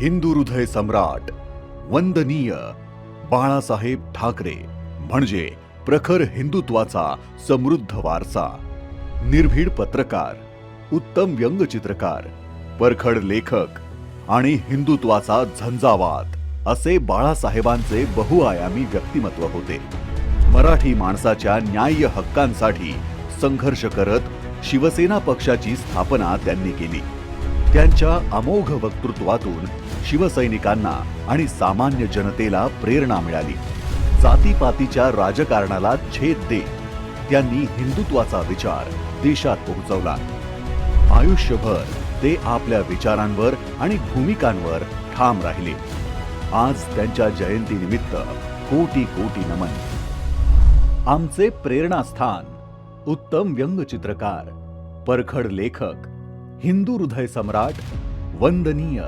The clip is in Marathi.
हिंदू हृदय सम्राट वंदनीय बाळासाहेब ठाकरे म्हणजे प्रखर हिंदुत्वाचा समृद्ध वारसा, निर्भीड पत्रकार, उत्तम व्यंगचित्रकार, परखड लेखक आणि हिंदुत्वाचा झंझावात असे बाळासाहेबांचे बहुआयामी व्यक्तिमत्व होते. मराठी माणसाच्या न्याय्य हक्कांसाठी संघर्ष करत शिवसेना पक्षाची स्थापना त्यांनी केली. त्यांच्या अमोघ वक्तृत्वातून शिवसैनिकांना आणि सामान्य जनतेला प्रेरणा मिळाली. जातीपातीच्या राजकारणाला छेद देत त्यांनी हिंदुत्वाचा विचार देशात पोहोचवला. आयुष्यभर ते आपल्या विचारांवर आणि भूमिकांवर ठाम राहिले. आज त्यांच्या जयंतीनिमित्त कोटी कोटी नमन. आमचे प्रेरणास्थान, उत्तम व्यंगचित्रकार, परखड लेखक, हिंदू हृदय सम्राट वंदनीय